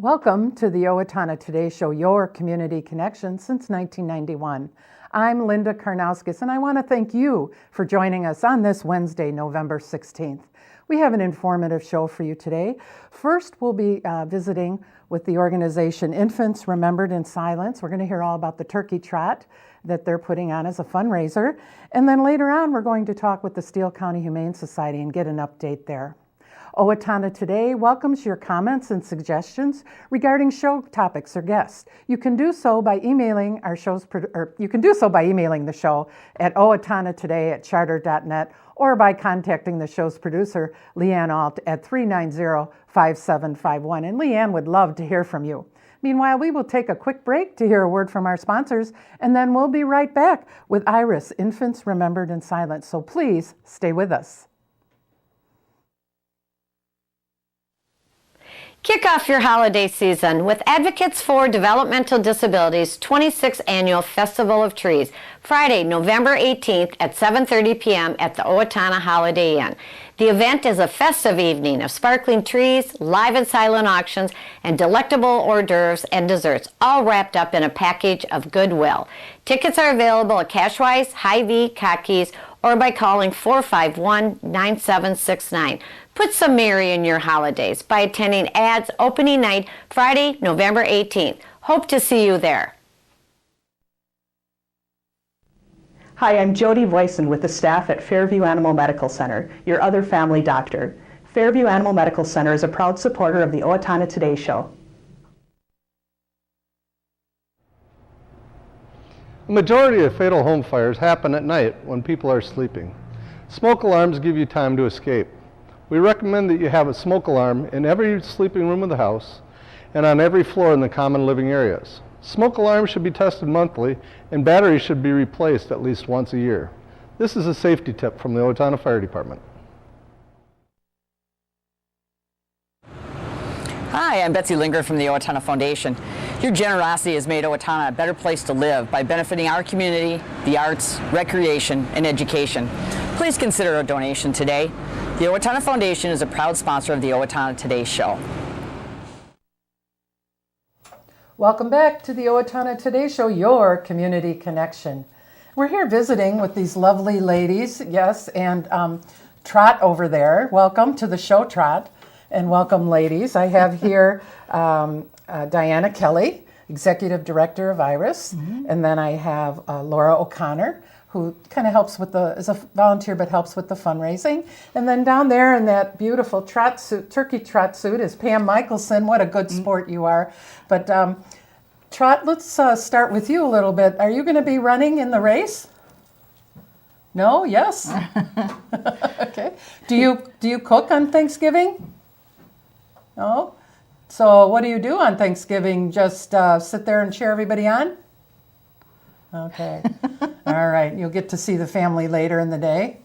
Welcome to the Owatonna Today Show, your community connection since 1991. I'm Linda Karnauskas, and I want to thank you for joining us on this Wednesday, November 16th. We have an informative show for you today. First, we'll be visiting with the organization Infants Remembered in Silence. We're going to hear all about the Turkey Trot that they're putting on as a fundraiser. And then later on, we're going to talk with the Steele County Humane Society and get an update there. Owatonna Today welcomes your comments and suggestions regarding show topics or guests. You can do so by emailing the show at owatonnatoday@charter.net or by contacting the show's producer, Leanne T, at 390-5751. And Leanne would love to hear from you. Meanwhile, we will take a quick break to hear a word from our sponsors, and then we'll be right back with Iris, Infants Remembered in Silence. So please stay with us. Kick off your holiday season with Advocates for Developmental Disabilities' 26th Annual Festival of Trees, Friday, November 18th at 7:30 p.m. at the Owatonna Holiday Inn. The event is a festive evening of sparkling trees, live and silent auctions, and delectable hors d'oeuvres and desserts, all wrapped up in a package of goodwill. Tickets are available at Cashwise, Hy-Vee, Cockeys, or by calling 451-9769. Put some merry in your holidays by attending AD's opening night, Friday, November 18th. Hope to see you there. Hi, I'm Jody Voisin with the staff at Fairview Animal Medical Center, your other family doctor. Fairview Animal Medical Center is a proud supporter of the Owatonna Today Show. The majority of fatal home fires happen at night when people are sleeping. Smoke alarms give you time to escape. We recommend that you have a smoke alarm in every sleeping room of the house and on every floor in the common living areas. Smoke alarms should be tested monthly, and batteries should be replaced at least once a year. This is a safety tip from the Owatonna Fire Department. Hi, I'm Betsy Linger from the Owatonna Foundation. Your generosity has made Owatonna a better place to live by benefiting our community, the arts, recreation, and education. Please consider a donation today. The Owatonna Foundation is a proud sponsor of the Owatonna Today Show. Welcome back to the Owatonna Today Show, your community connection. We're here visiting with these lovely ladies, yes, and Trot over there. Welcome to the show, Trot, and welcome, ladies. I have here Diana Kelly, Executive Director of Iris, and then I have Laura O'Connor, who kind of helps with is a volunteer but helps with the fundraising. And then down there in that beautiful trot suit, turkey trot suit, is Pam Michelson. What a good sport you are. But Trot, let's start with you a little bit. Are you going to be running in the race? No? Yes? Okay. Do you cook on Thanksgiving? No? So what do you do on Thanksgiving? Just sit there and cheer everybody on? Okay. All right. You'll get to see the family later in the day.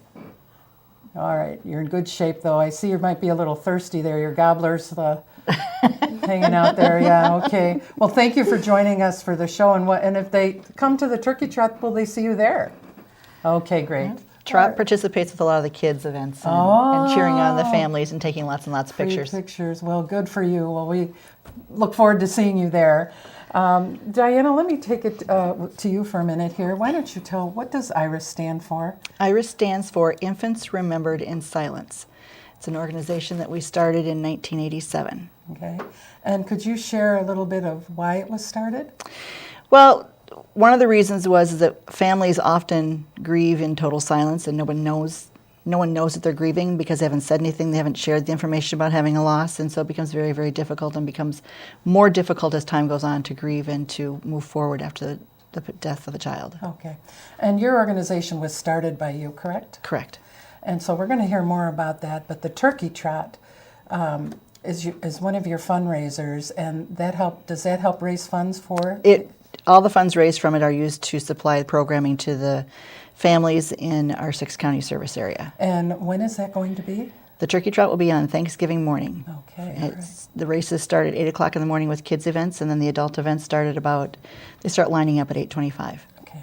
All right. You're in good shape, though. I see you might be a little thirsty there. Your gobbler's hanging out there. Yeah. Okay. Well, thank you for joining us for the show. And if they come to the Turkey Trot, will they see you there? Okay. Great. Trot participates with a lot of the kids' events and cheering on the families and taking lots and lots of pictures. Pictures. Well, good for you. Well, we look forward to seeing you there. Diana, let me take it to you for a minute here. Why don't you tell, what does IRIS stand for? IRIS stands for Infants Remembered in Silence. It's an organization that we started in 1987. Okay. And could you share a little bit of why it was started? Well, one of the reasons was that families often grieve in total silence, and no one knows that they're grieving because they haven't said anything, they haven't shared the information about having a loss, and so it becomes very, very difficult and becomes more difficult as time goes on to grieve and to move forward after the death of a child. Okay. And your organization was started by you, correct? Correct. And so we're going to hear more about that, but the Turkey Trot is one of your fundraisers, and does that help raise funds for it? All the funds raised from it are used to supply programming to the families in our 6 county service area. And when is that going to be? The Turkey Trot will be on Thanksgiving morning. Okay. The races start at 8 o'clock in the morning with kids events, and then the adult events start they start lining up at 8:25. Okay.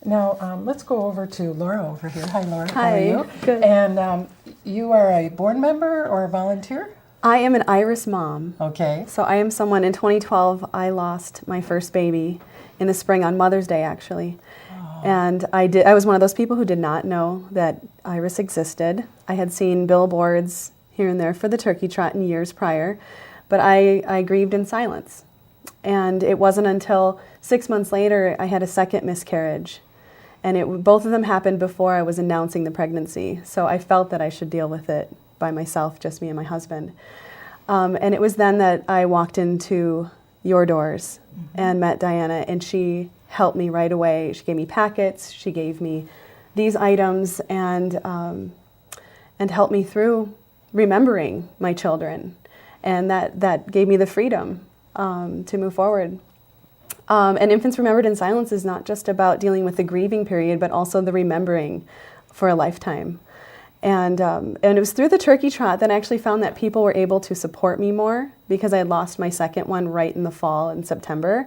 Now, let's go over to Laura over here. Hi, Laura. Hi. How are you? Good. And you are a board member or a volunteer? I am an Iris mom. Okay. So I am someone, in 2012, I lost my first baby in the spring on Mother's Day, actually. And I was one of those people who did not know that Iris existed. I had seen billboards here and there for the Turkey Trot in years prior, but I grieved in silence. And it wasn't until 6 months later I had a second miscarriage. And both of them happened before I was announcing the pregnancy. So I felt that I should deal with it by myself, just me and my husband. And it was then that I walked into your doors and met Diana, and she helped me right away. She gave me packets, she gave me these items, and helped me through remembering my children. And that gave me the freedom to move forward. And Infants Remembered in Silence is not just about dealing with the grieving period, but also the remembering for a lifetime. And it was through the Turkey Trot that I actually found that people were able to support me more, because I had lost my second one right in the fall in September.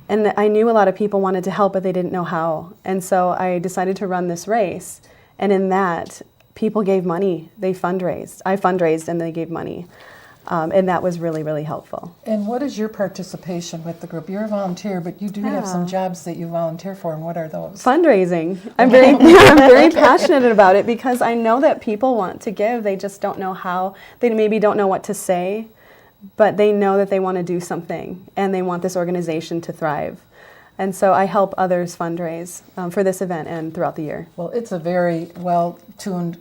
And I knew a lot of people wanted to help, but they didn't know how. And so I decided to run this race. And in that, people gave money. They fundraised. I fundraised and they gave money. And that was really, really helpful. And what is your participation with the group? You're a volunteer, but you do have some jobs that you volunteer for, and what are those? Fundraising. I'm very passionate about it, because I know that people want to give. They just don't know how. They maybe don't know what to say, but they know that they want to do something, and they want this organization to thrive. And so I help others fundraise for this event and throughout the year. Well, it's a very well-tuned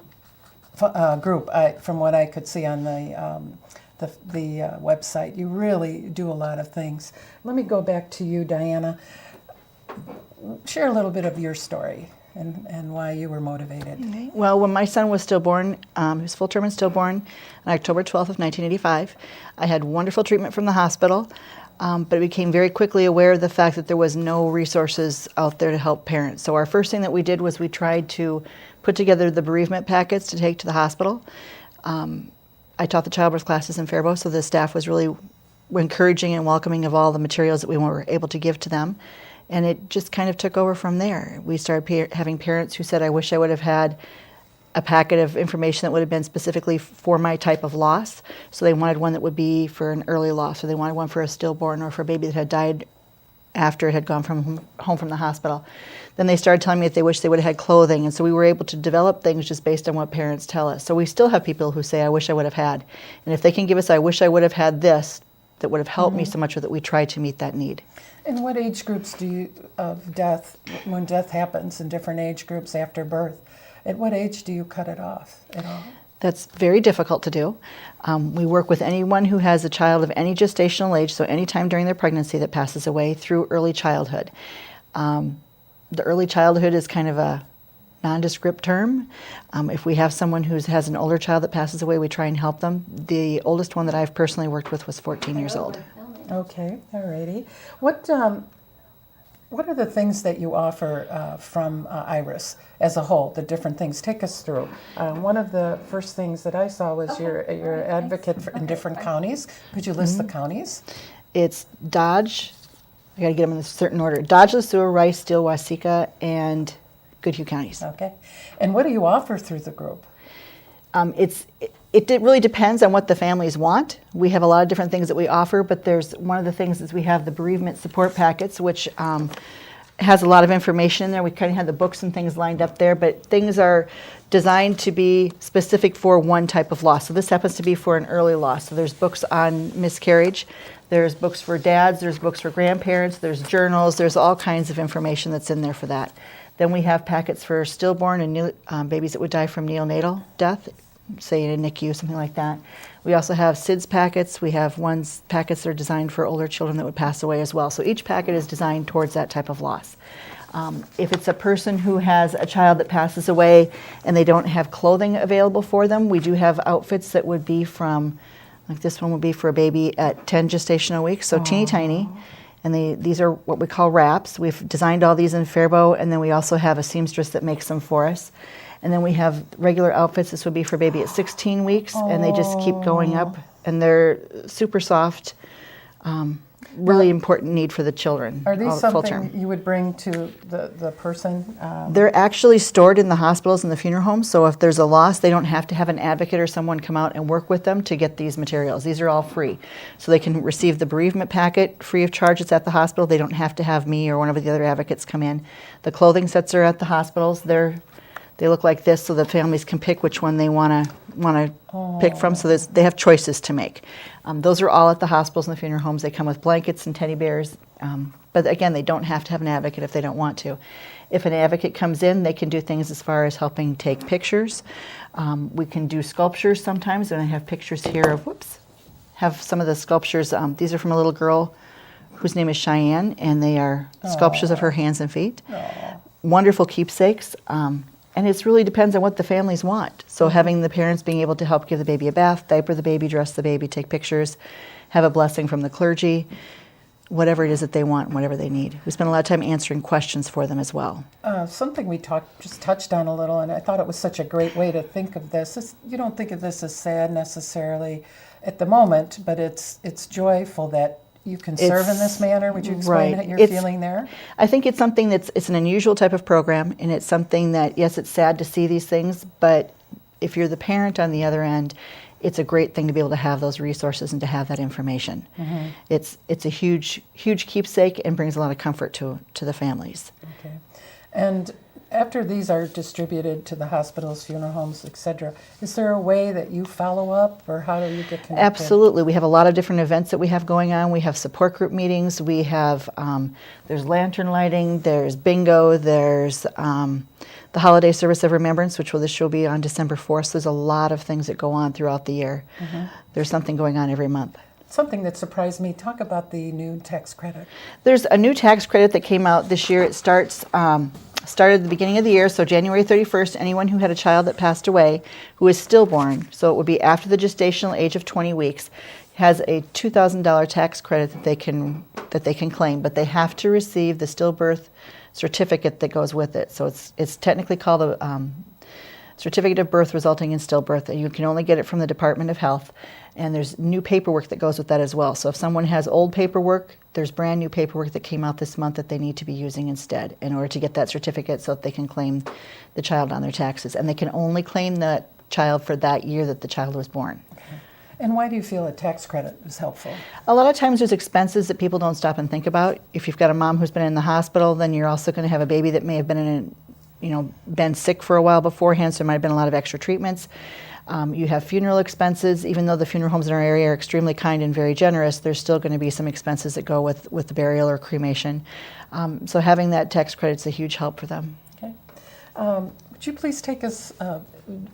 group, from what I could see on the website. You really do a lot of things. Let me go back to you, Diana. Share a little bit of your story and why you were motivated. Okay. Well, when my son was stillborn, he was full term and stillborn on October 12th of 1985, I had wonderful treatment from the hospital, but I became very quickly aware of the fact that there was no resources out there to help parents. So our first thing that we did was we tried to put together the bereavement packets to take to the hospital. I taught the childbirth classes in Faribault, so the staff was really encouraging and welcoming of all the materials that we were able to give to them. And it just kind of took over from there. We started having parents who said, I wish I would have had a packet of information that would have been specifically for my type of loss. So they wanted one that would be for an early loss, or they wanted one for a stillborn, or for a baby that had died after it had gone home from the hospital. Then they started telling me that they wish they would have had clothing, and so we were able to develop things just based on what parents tell us. So we still have people who say, I wish I would have had. And if they can give us, I wish I would have had this, that would have helped me so much with it, we try to meet that need. And what age groups do you, of death, when death happens in different age groups after birth, at what age do you cut it off at all? That's very difficult to do. We work with anyone who has a child of any gestational age, so any time during their pregnancy that passes away, through early childhood. The early childhood is kind of a nondescript term. If we have someone who has an older child that passes away, we try and help them. The oldest one that I've personally worked with was 14 years old. Okay, alrighty. What are the things that you offer from Iris as a whole, the different things? Take us through. One of the first things that I saw was you're an advocate in different counties. Could you list the counties? It's Dodge, I got to get them in a certain order, Dodge, LeSueur, Rice, Steele, Waseca, and Goodhue counties. Okay. And what do you offer through the group? It really depends on what the families want. We have a lot of different things that we offer, but one of the things is we have the bereavement support packets, which has a lot of information in there. We kind of have the books and things lined up there, but things are designed to be specific for one type of loss. So this happens to be for an early loss. So there's books on miscarriage, there's books for dads, there's books for grandparents, there's journals, there's all kinds of information that's in there for that. Then we have packets for stillborn and babies that would die from neonatal death, say in a NICU, something like that. We also have SIDS packets. We have packets that are designed for older children that would pass away as well. So each packet is designed towards that type of loss. If it's a person who has a child that passes away and they don't have clothing available for them, we do have outfits that would be from, like this one would be for a baby at 10 gestational weeks, so teeny tiny. And these are what we call wraps. We've designed all these in Faribault, and then we also have a seamstress that makes them for us. And then we have regular outfits. This would be for baby at 16 weeks, and they just keep going up, and they're super soft. really important need for the children. Are these full something term. you would bring to the person? They're actually stored in the hospitals and the funeral homes, so if there's a loss, they don't have to have an advocate or someone come out and work with them to get these materials. These are all free. So they can receive the bereavement packet free of charge. It's at the hospital. They don't have to have me or one of the other advocates come in. The clothing sets are at the hospitals. They look like this, so the families can pick which one they want to pick from. So they have choices to make. Those are all at the hospitals and the funeral homes. They come with blankets and teddy bears. But again, they don't have to have an advocate if they don't want to. If an advocate comes in, they can do things as far as helping take pictures. We can do sculptures sometimes, and I have pictures here of, have some of the sculptures. These are from a little girl whose name is Cheyenne, and they are sculptures of her hands and feet. Wonderful keepsakes. And it really depends on what the families want. So having the parents being able to help give the baby a bath, diaper the baby, dress the baby, take pictures, have a blessing from the clergy, whatever it is that they want, whatever they need. We spend a lot of time answering questions for them as well. Something we just touched on a little, and I thought it was such a great way to think of this. You don't think of this as sad necessarily at the moment, but it's joyful that you can serve in this manner. Would you explain what you're feeling there? I think it's something it's an unusual type of program, and it's something that, yes, it's sad to see these things, but if you're the parent on the other end, it's a great thing to be able to have those resources and to have that information. Mm-hmm. It's a huge keepsake and brings a lot of comfort to the families. Okay. And after these are distributed to the hospitals, funeral homes, etc., is there a way that you follow up, or how do you get connected? Absolutely. We have a lot of different events that we have going on. We have support group meetings. We have, there's lantern lighting, there's bingo, there's the holiday service of remembrance, which this will be on December 4th. So there's a lot of things that go on throughout the year. Mm-hmm. There's something going on every month. Something that surprised me, talk about the new tax credit. There's a new tax credit that came out this year. It started at the beginning of the year, so January 31st, anyone who had a child that passed away who is stillborn, so it would be after the gestational age of 20 weeks, has a $2,000 tax credit that they can claim, but they have to receive the stillbirth certificate that goes with it. So it's technically called a certificate of birth resulting in stillbirth, and you can only get it from the Department of Health. And there's new paperwork that goes with that as well. So if someone has old paperwork, there's brand new paperwork that came out this month that they need to be using instead in order to get that certificate so that they can claim the child on their taxes. And they can only claim that child for that year that the child was born. Okay. And why do you feel a tax credit is helpful? A lot of times there's expenses that people don't stop and think about. If you've got a mom who's been in the hospital, then you're also going to have a baby that may have been sick for a while beforehand, so there might have been a lot of extra treatments. You have funeral expenses. Even though the funeral homes in our area are extremely kind and very generous, there's still going to be some expenses that go with the burial or cremation. So having that tax credit is a huge help for them. Okay. Would you please take us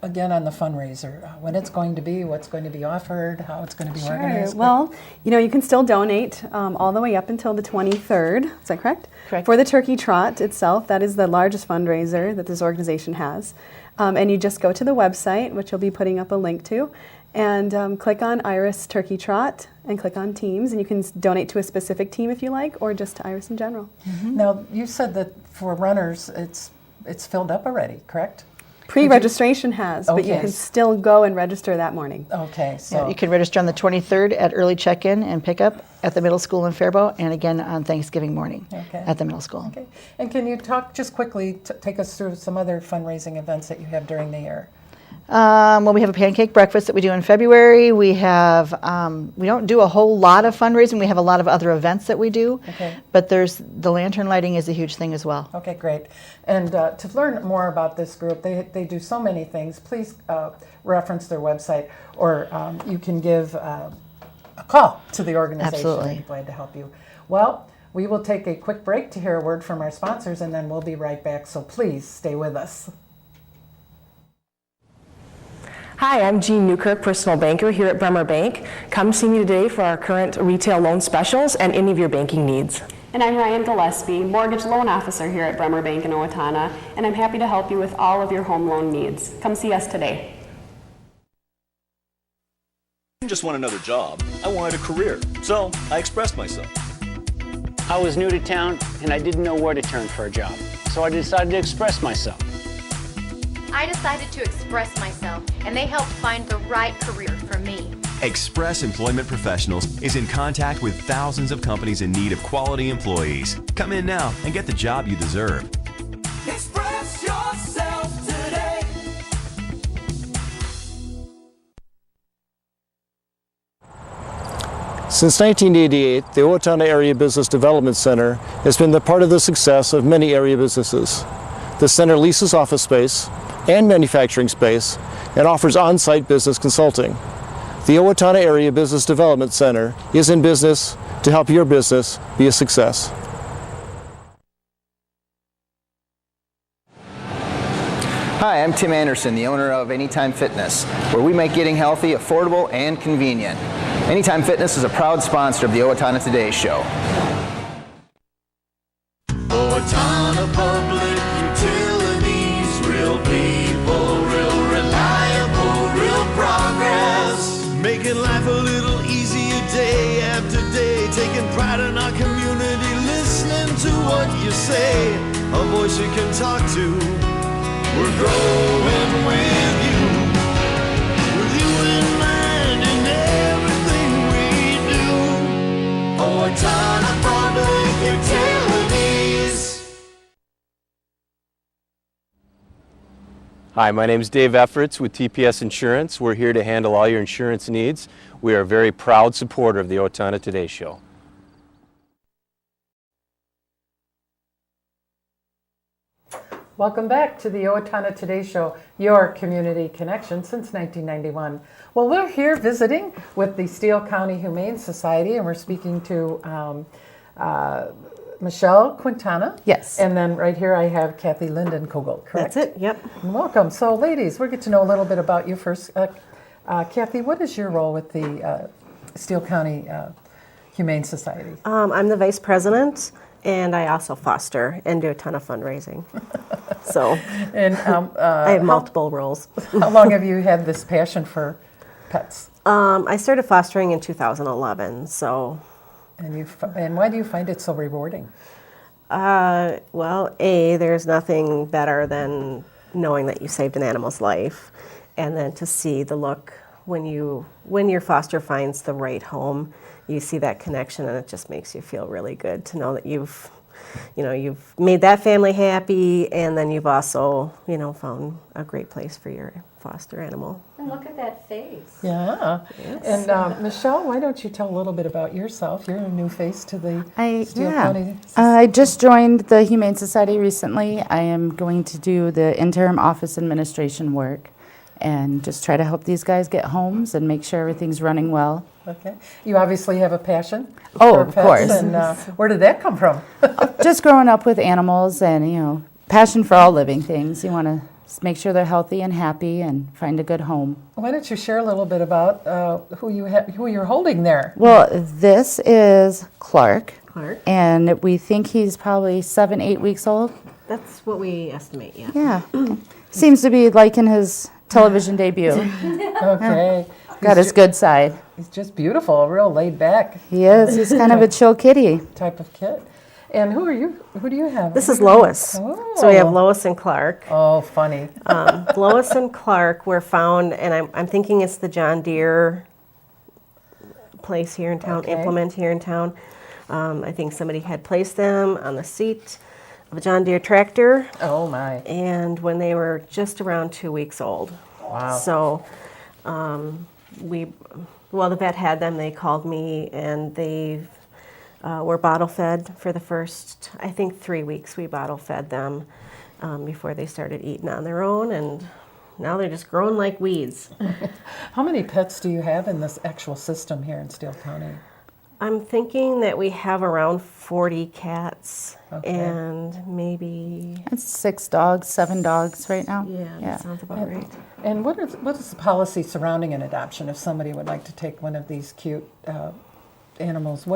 again on the fundraiser? When it's going to be, what's going to be offered, how it's going to be organized? Well, you can still donate all the way up until the 23rd. Is that correct? Correct. For the Turkey Trot itself, that is the largest fundraiser that this organization has. And you just go to the website, which you'll be putting up a link to, and click on Iris Turkey Trot and click on teams, and you can donate to a specific team if you like, or just to Iris in general. Mm-hmm. Now, you said that for runners, it's filled up already, correct? Pre-registration has, but you can still go and register that morning. Okay, so you can register on the 23rd at early check-in and pick-up at the middle school in Faribault, and again on Thanksgiving morning at the middle school. Okay, and can you talk just quickly, take us through some other fundraising events that you have during the year? Well, we have a pancake breakfast that we do in February. We have, we don't do a whole lot of fundraising. We have a lot of other events that we do. Okay. But the lantern lighting is a huge thing as well. Okay, great. And to learn more about this group, they do so many things. Please reference their website, or you can give a call to the organization. Absolutely. I'd be glad to help you. Well, we will take a quick break to hear a word from our sponsors, and then we'll be right back. So please stay with us. Hi, I'm Jean Newkirk, personal banker here at Bremer Bank. Come see me today for our current retail loan specials and any of your banking needs. And I'm Ryan Gillespie, mortgage loan officer here at Bremer Bank in Owatonna, and I'm happy to help you with all of your home loan needs. Come see us today. I didn't just want another job, I wanted a career, so I expressed myself. I was new to town and I didn't know where to turn for a job, so I decided to express myself. I decided to express myself, and they helped find the right career for me. Express Employment Professionals is in contact with thousands of companies in need of quality employees. Come in now and get the job you deserve. Express yourself today. Since 1988, the Owatonna Area Business Development Center has been the part of the success of many area businesses. The center leases office space and manufacturing space and offers on-site business consulting. The Owatonna Area Business Development Center is in business to help your business be a success. Hi, I'm Tim Anderson, the owner of Anytime Fitness, where we make getting healthy affordable and convenient. Anytime Fitness is a proud sponsor of the Owatonna Today Show. Owatonna Public Utilities, real people, real reliable, real progress. Making life a little easier day after day, taking pride in our community, listening to what you say, a voice you can talk to. We're growing with you in mind in everything we do. Owatonna Public Utilities. Hi, my name is Dave Efforts with TPS Insurance. We're here to handle all your insurance needs. We are a very proud supporter of the Owatonna Today Show. Welcome back to the Owatonna Today Show, your community connection since 1991. Well, we're here visiting with the Steele County Humane Society, and we're speaking to Michelle Quintana. Yes. And then right here I have Kathy Linden Kogel, correct? That's it, yep. And welcome. So ladies, we'll get to know a little bit about you first. Kathy, what is your role with the Steele County Humane Society? I'm the vice president, and I also foster and do a ton of fundraising. So And I have multiple roles. How long have you had this passion for pets? I started fostering in 2011, so. And why do you find it so rewarding? Well, there's nothing better than knowing that you saved an animal's life, and then to see the look when your foster finds the right home, you see that connection, and it just makes you feel really good to know that you've made that family happy, and then you've also, found a great place for your foster animal. And look at that face. Yeah. Yes. And Michelle, why don't you tell a little bit about yourself? You're a new face to the Steele County. I just joined the Humane Society recently. I am going to do the interim office administration work and just try to help these guys get homes and make sure everything's running well. Okay. You obviously have a passion Oh, for of pets, course. And where did that come from? Just growing up with animals and, passion for all living things. You want to make sure they're healthy and happy and find a good home. Why don't you share a little bit about who you're holding there? Well, this is Clark. Clark. And we think he's probably 7-8 weeks old. That's what we estimate, yeah. Yeah. Seems to be liking his television debut. Okay. Got his good side. He's just beautiful, real laid back. He is. He's kind of a chill kitty. Type of kid. And who are you? Who do you have? This is Lois. Oh. So we have Lois and Clark. Oh, funny. Lois and Clark were found, and I'm thinking it's the John Deere place here in town, Okay. implement here in town. I think somebody had placed them on the seat of a John Deere tractor. Oh, my. And when they were just around 2 weeks old. Wow. So the vet had them, they called me, and they were bottle fed for the first, I think, 3 weeks. We bottle fed them before they started eating on their own, and now they're just growing like weeds. How many pets do you have in this actual system here in Steele County? I'm thinking that we have around 40 cats, Okay. and maybe... It's 6 dogs, 7 dogs right now. Yeah, that sounds about right. And what is the policy surrounding an adoption if somebody would like to take one of these cute animals?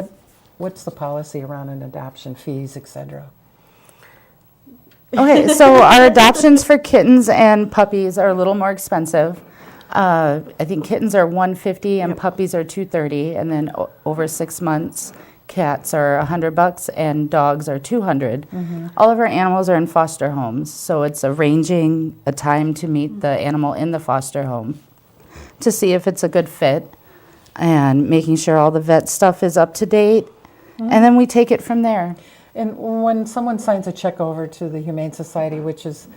What's the policy around an adoption, fees, etc.? Okay, so our adoptions for kittens and puppies are a little more expensive. I think kittens are $150 and puppies are $230, and then over 6 months, cats are $100 and dogs are $200. Mm-hmm. All of our animals are in foster homes, so it's arranging a time to meet the animal in the foster home to see if it's a good fit. and making sure all the vet stuff is up to date. And then we take it from there. And when someone signs a check over to the Humane Society, which is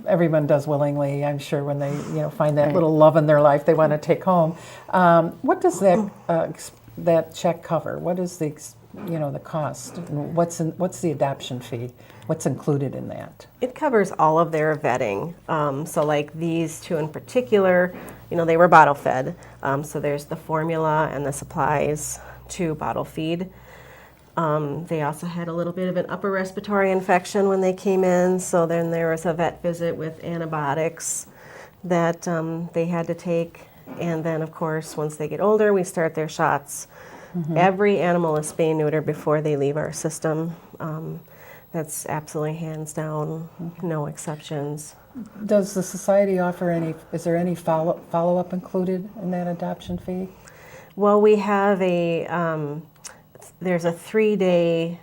everyone does willingly, I'm sure, when they find that little love in their life they want to take home. What does that check cover? What is the the cost? What's the adoption fee? What's included in that? It covers all of their vetting. So like these two in particular, they were bottle fed. So there's the formula and the supplies to bottle feed. They also had a little bit of an upper respiratory infection when they came in, so then there was a vet visit with antibiotics that they had to take. And then, of course, once they get older, we start their shots. Every animal is spay and neuter before they leave our system. That's absolutely hands down, no exceptions. Does the society offer is there any follow-up included in that adoption fee? Well, we have there's a 3-day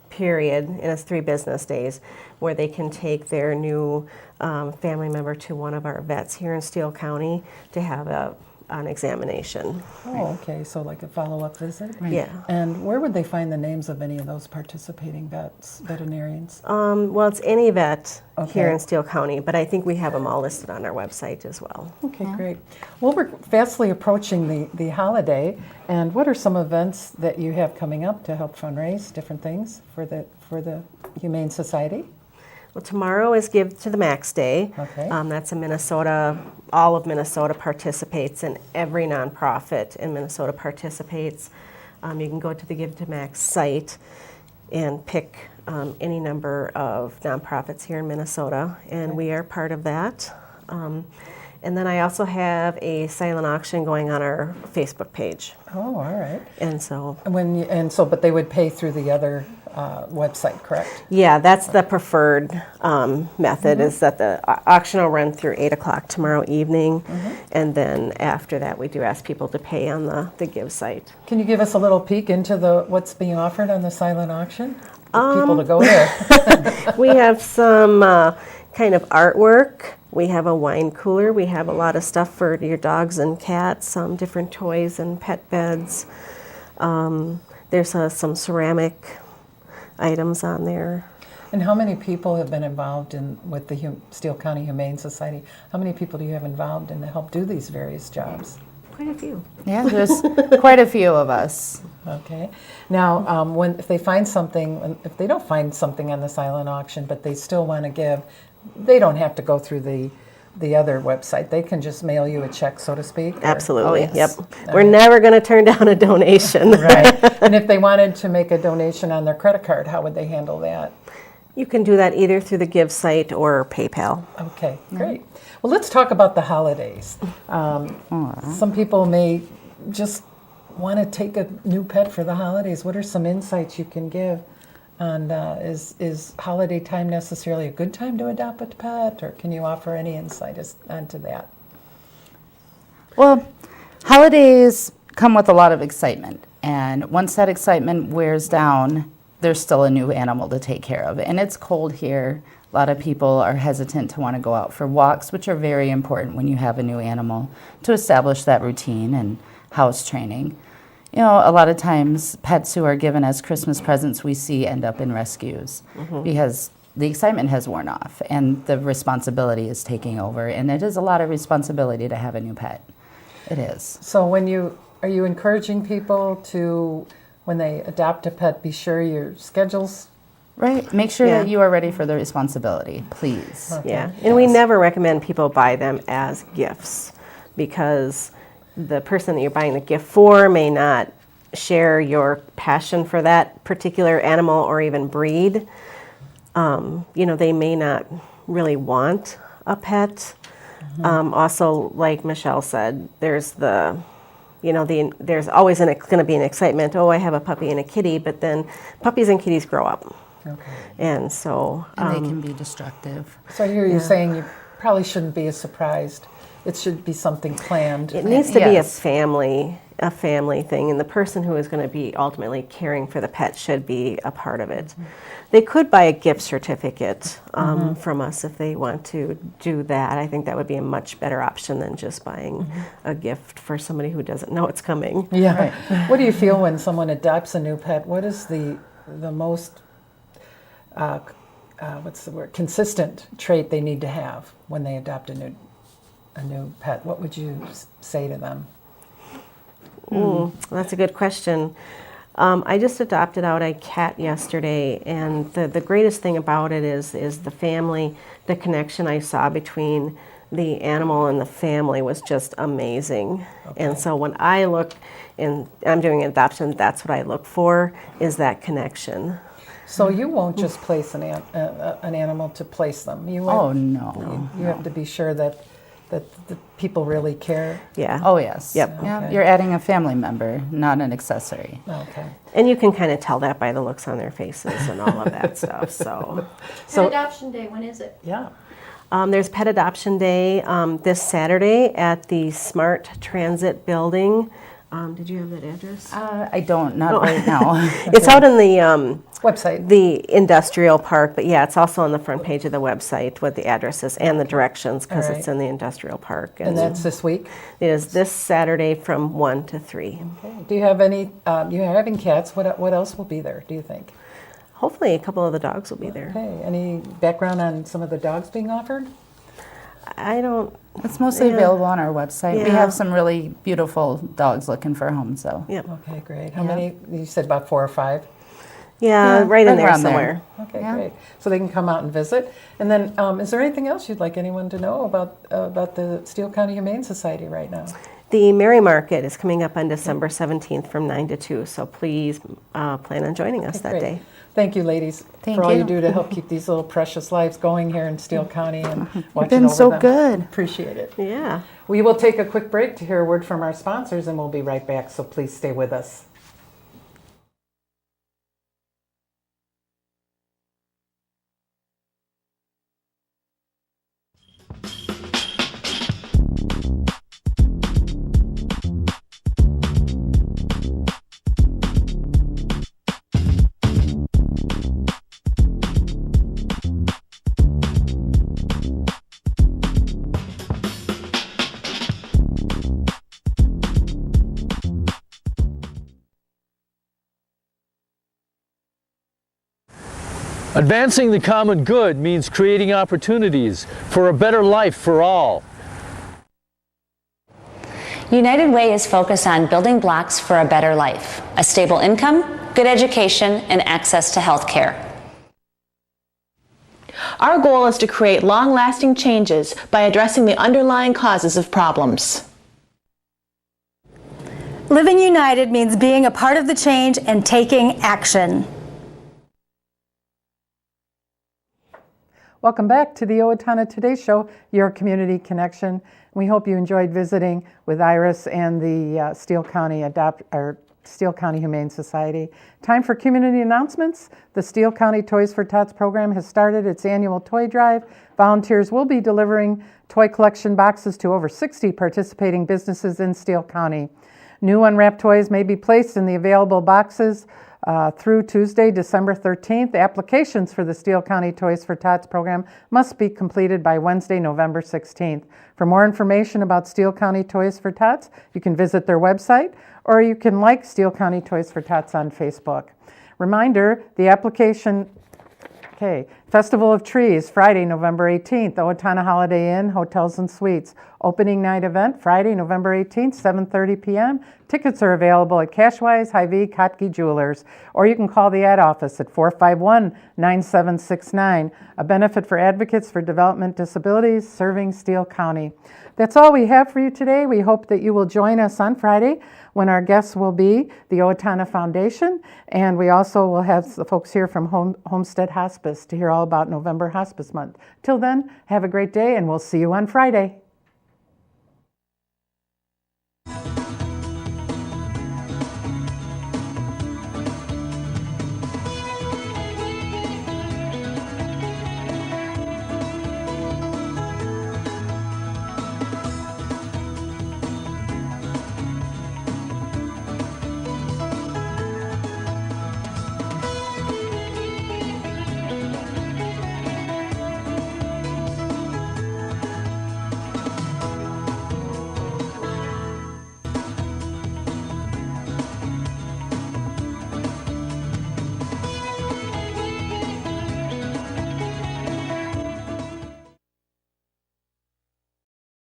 period, and it's 3 business days, where they can take their new family member to one of our vets here in Steele County to have an examination. Oh, okay, so like a follow-up visit? Right. Yeah. And where would they find the names of any of those participating veterinarians? Well, it's any vet here in Steele County, but I think we have them all listed on our website as well. Okay, great. Well, we're fastly approaching the holiday, and what are some events that you have coming up to help fundraise different things for the Humane Society? Well, tomorrow is Give to the Max Day. Okay. That's in Minnesota. All of Minnesota participates, and every nonprofit in Minnesota participates. You can go to the Give to Max site and pick any number of nonprofits here in Minnesota, and we are part of that. And then I also have a silent auction going on our Facebook page. Oh, all right. And so, but they would pay through the other website, correct? Yeah, that's the preferred method. Is that the auction will run through 8 o'clock tomorrow evening, and then after that we do ask people to pay on the Give site. Can you give us a little peek into what's being offered on the silent auction? Get people to go there. We have some kind of artwork. We have a wine cooler. We have a lot of stuff for your dogs and cats, some different toys and pet beds. There's some ceramic items on there. And how many people have been involved with the Steele County Humane Society? How many people do you have involved in to help do these various jobs? Quite a few. Yeah, there's quite a few of us. Okay. Now, if they find something, if they don't find something on the silent auction, but they still want to give, they don't have to go through the other website. They can just mail you a check, so to speak? Absolutely. Oh, yes. Yep. We're never going to turn down a donation. Right. And if they wanted to make a donation on their credit card, how would they handle that? You can do that either through the Give site or PayPal. Okay, great. Well, let's talk about the holidays. Some people may just want to take a new pet for the holidays. What are some insights you can give? And is holiday time necessarily a good time to adopt a pet, or can you offer any insight onto that? Well, holidays come with a lot of excitement, and once that excitement wears down, there's still a new animal to take care of. And it's cold here. A lot of people are hesitant to want to go out for walks, which are very important when you have a new animal, to establish that routine and house training. A lot of times pets who are given as Christmas presents we see end up in rescues because the excitement has worn off and the responsibility is taking over. And it is a lot of responsibility to have a new pet. It is. So are you encouraging people to, when they adopt a pet, be sure your schedule's right? Make sure that you are ready for the responsibility, please. Okay. Yeah, and we never recommend people buy them as gifts because the person that you're buying the gift for may not share your passion for that particular animal or even breed. They may not really want a pet. Also, like Michelle said, there's there's always going to be an excitement. Oh, I have a puppy and a kitty, but then puppies and kitties grow up. Okay. And so... And they can be destructive. So I hear you saying you probably shouldn't be as surprised. It should be something planned. It needs to be a family a family thing, and the person who is going to be ultimately caring for the pet should be a part of it. They could buy a gift certificate from us if they want to do that. I think that would be a much better option than just buying a gift for somebody who doesn't know it's coming. Yeah. What do you feel when someone adopts a new pet? What is the most what's the word? Consistent trait they need to have when they adopt a new pet? What would you say to them? That's a good question. I just adopted out a cat yesterday, and the greatest thing about it is the family, the connection I saw between the animal and the family was just amazing. And so when I look and I'm doing adoption, that's what I look for, is that connection. So you won't just place an animal to place them. You won't, Oh, no. You have to be sure that the people really care. Yeah. Oh, yes. Yep. Yeah, Okay. you're adding a family member, not an accessory. Okay. And you can kind of tell that by the looks on their faces and all of that stuff. So Pet Adoption Day, when is it? Yeah. There's Pet Adoption Day this Saturday at the Smart Transit Building. Did you have that address? I don't, not right now. It's out in the website, the industrial park, but yeah, it's also on the front page of the website what the address is and the directions, because All right. it's in the industrial park. And that's this week? It is this Saturday from 1 to 3. Okay. Do you have any, you're having cats, what else will be there, do you think? Hopefully a couple of the dogs will be there. Okay. Any background on some of the dogs being offered? I don't. It's mostly available on our website. We Yeah. have some really beautiful dogs looking for a home, so. Yep. Okay, great. How many, you said about 4 or 5? Yeah, right in there around somewhere. Okay, Yeah. great. So they can come out and visit. And then, is there anything else you'd like anyone to know about the Steele County Humane Society right now? The Merry Market is coming up on December 17th from 9 to 2, so please plan on joining us that Great. day. Thank you, ladies, Thank for all you you. do to help keep these little precious lives going here in Steele County and watching been over so them. good. Appreciate it. Yeah. We will take a quick break to hear a word from our sponsors, and we'll be right back, so please stay with us. Advancing the common good means creating opportunities for a better life for all. United Way is focused on building blocks for a better life, a stable income, good education, and access to health care. Our goal is to create long-lasting changes by addressing the underlying causes of problems. Living united means being a part of the change and taking action. Welcome back to the Owatonna Today Show, your community connection. We hope you enjoyed visiting with Iris and the Steele County Humane Society. Time for community announcements. The Steele County Toys for Tots program has started its annual toy drive. Volunteers will be delivering toy collection boxes to over 60 participating businesses in Steele County. New unwrapped toys may be placed in the available boxes through Tuesday, December 13th. Applications for the Steele County Toys for Tots program must be completed by Wednesday, November 16th. For more information about Steele County Toys for Tots, you can visit their website, or you can like Steele County Toys for Tots on Facebook. Reminder, the application, Festival of Trees, Friday, November 18th, Owatonna Holiday Inn, Hotels and Suites. Opening night event, Friday, November 18th, 7:30 p.m. Tickets are available at Cashwise, Hy-Vee, Kotke Jewelers, or you can call the ad office at 451-9769, a benefit for Advocates for Development Disabilities serving Steele County. That's all we have for you today. We hope that you will join us on Friday when our guests will be the Owatonna Foundation, and we also will have the folks here from Homestead Hospice to hear all about November Hospice Month. Till then, have a great day, and we'll see you on Friday.